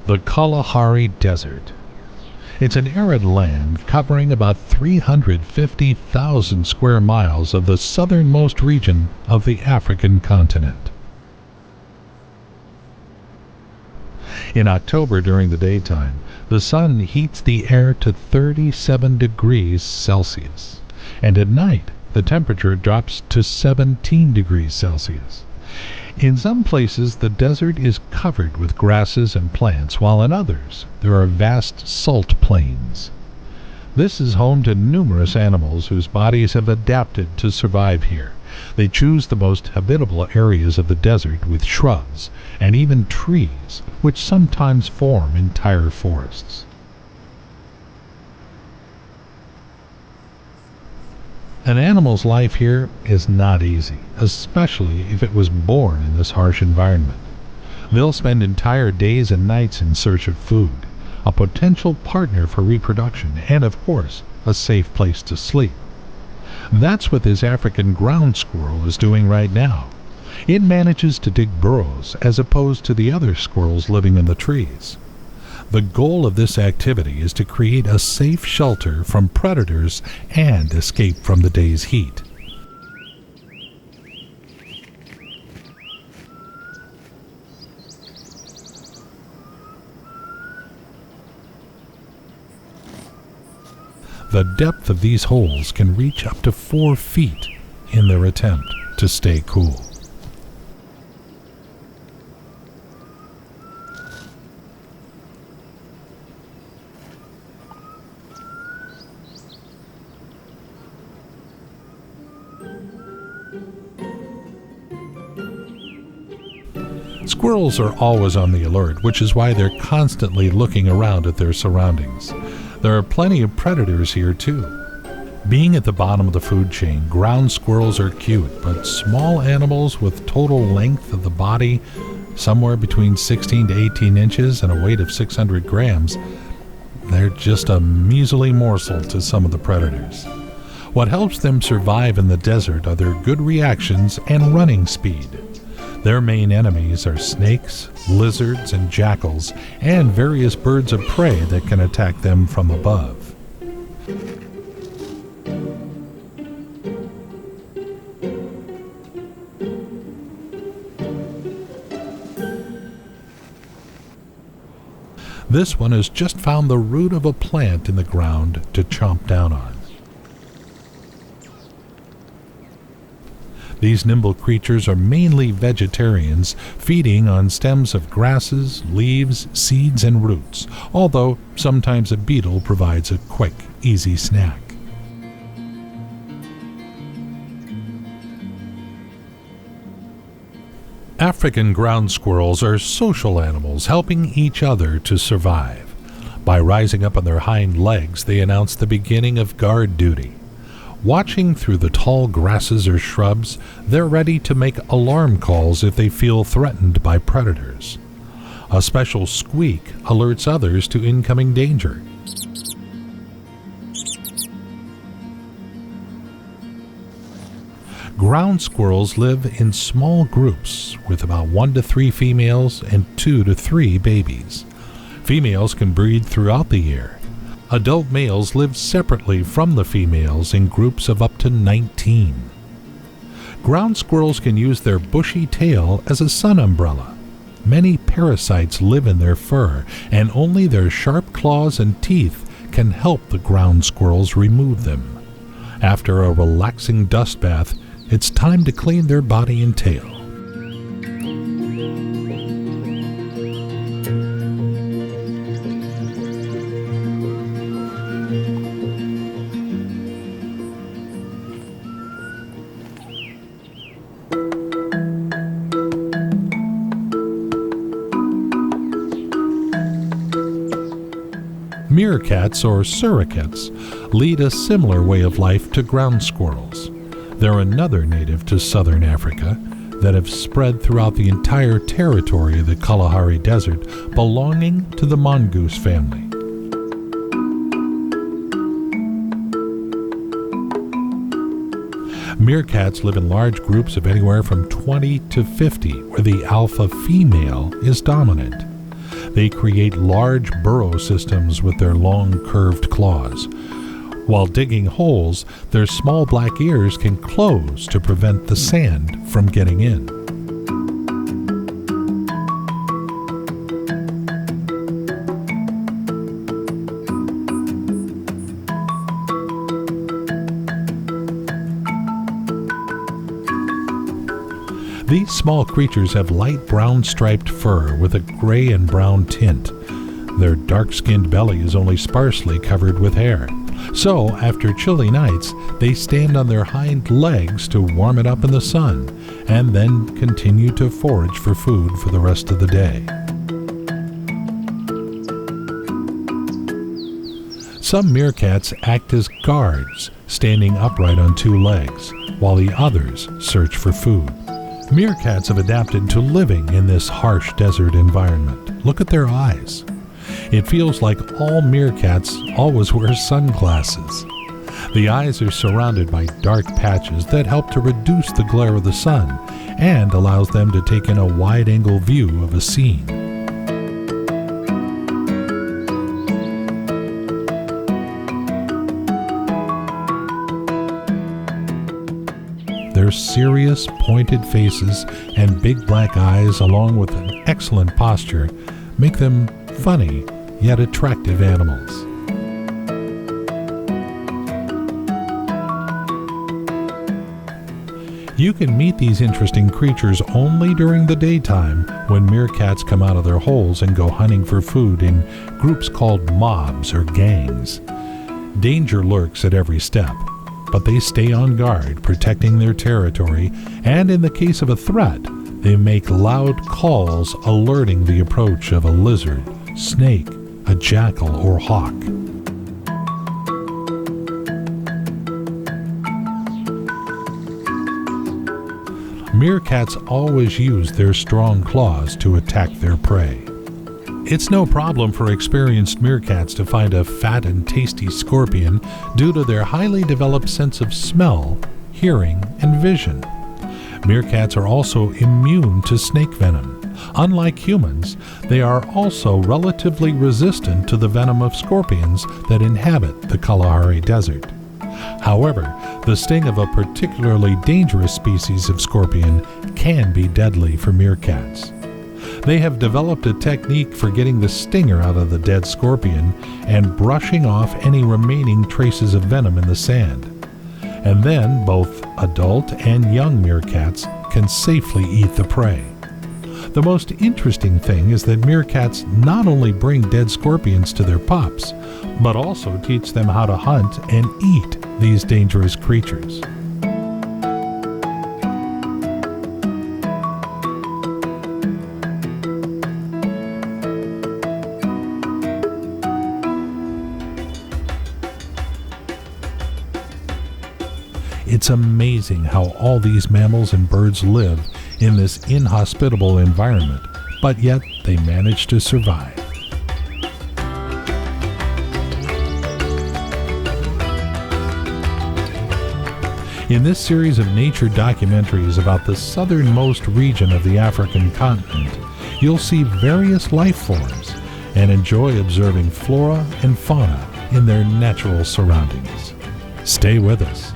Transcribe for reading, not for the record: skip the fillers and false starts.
The Kalahari Desert. It's an arid land covering about 350,000 square miles of the southernmost region of the African continent. In October during the daytime, the sun heats the air to 37 degrees Celsius, and at night the temperature drops to 17 degrees Celsius. In some places the desert is covered with grasses and plants, while in others there are vast salt plains. This is home to numerous animals whose bodies have adapted to survive here. They choose the most habitable areas of the desert with shrubs and even trees, which sometimes form entire forests. An animal's life here is not easy, especially if it was born in this harsh environment. They'll spend entire days and nights in search of food, a potential partner for reproduction, and of course, a safe place to sleep. That's what this African ground squirrel is doing right now. It manages to dig burrows as opposed to the other squirrels living in the trees. The goal of this activity is to create a safe shelter from predators and escape from the day's heat. The depth of these holes can reach up to 4 feet in their attempt to stay cool. Squirrels are always on the alert, which is why they're constantly looking around at their surroundings. There are plenty of predators here too. Being at the bottom of the food chain, ground squirrels are cute, but small animals with total length of the body somewhere between 16 to 18 inches and a weight of 600 grams, they're just a measly morsel to some of the predators. What helps them survive in the desert are their good reactions and running speed. Their main enemies are snakes, lizards, and jackals, and various birds of prey that can attack them from above. This one has just found the root of a plant in the ground to chomp down on. These nimble creatures are mainly vegetarians, feeding on stems of grasses, leaves, seeds, and roots, although sometimes a beetle provides a quick, easy snack. African ground squirrels are social animals, helping each other to survive. By rising up on their hind legs, they announce the beginning of guard duty. Watching through the tall grasses or shrubs, they're ready to make alarm calls if they feel threatened by predators. A special squeak alerts others to incoming danger. Ground squirrels live in small groups with about 1 to 3 females and 2 to 3 babies. Females can breed throughout the year. Adult males live separately from the females in groups of up to 19. Ground squirrels can use their bushy tail as a sun umbrella. Many parasites live in their fur, and only their sharp claws and teeth can help the ground squirrels remove them. After a relaxing dust bath, it's time to clean their body and tail. Meerkats or surrogates lead a similar way of life to ground squirrels. They're another native to southern Africa that have spread throughout the entire territory of the Kalahari Desert, belonging to the mongoose family. Meerkats live in large groups of anywhere from 20 to 50, where the alpha female is dominant. They create large burrow systems with their long, curved claws. While digging holes, their small black ears can close to prevent the sand from getting in. These small creatures have light brown striped fur with a gray and brown tint. Their dark-skinned belly is only sparsely covered with hair. So, after chilly nights, they stand on their hind legs to warm it up in the sun, and then continue to forage for food for the rest of the day. Some meerkats act as guards, standing upright on two legs, while the others search for food. Meerkats have adapted to living in this harsh desert environment. Look at their eyes. It feels like all meerkats always wear sunglasses. The eyes are surrounded by dark patches that help to reduce the glare of the sun and allows them to take in a wide-angle view of a scene. Their serious, pointed faces and big black eyes, along with an excellent posture, make them funny yet attractive animals. You can meet these interesting creatures only during the daytime, when meerkats come out of their holes and go hunting for food in groups called mobs or gangs. Danger lurks at every step, but they stay on guard, protecting their territory, and in the case of a threat, they make loud calls alerting the approach of a lizard, snake, a jackal, or hawk. Meerkats always use their strong claws to attack their prey. It's no problem for experienced meerkats to find a fat and tasty scorpion due to their highly developed sense of smell, hearing, and vision. Meerkats are also immune to snake venom. Unlike humans, they are also relatively resistant to the venom of scorpions that inhabit the Kalahari Desert. However, the sting of a particularly dangerous species of scorpion can be deadly for meerkats. They have developed a technique for getting the stinger out of the dead scorpion and brushing off any remaining traces of venom in the sand. And then both adult and young meerkats can safely eat the prey. The most interesting thing is that meerkats not only bring dead scorpions to their pups, but also teach them how to hunt and eat these dangerous creatures. It's amazing how all these mammals and birds live in this inhospitable environment, but yet they manage to survive. In this series of nature documentaries about the southernmost region of the African continent, you'll see various life forms and enjoy observing flora and fauna in their natural surroundings. Stay with us.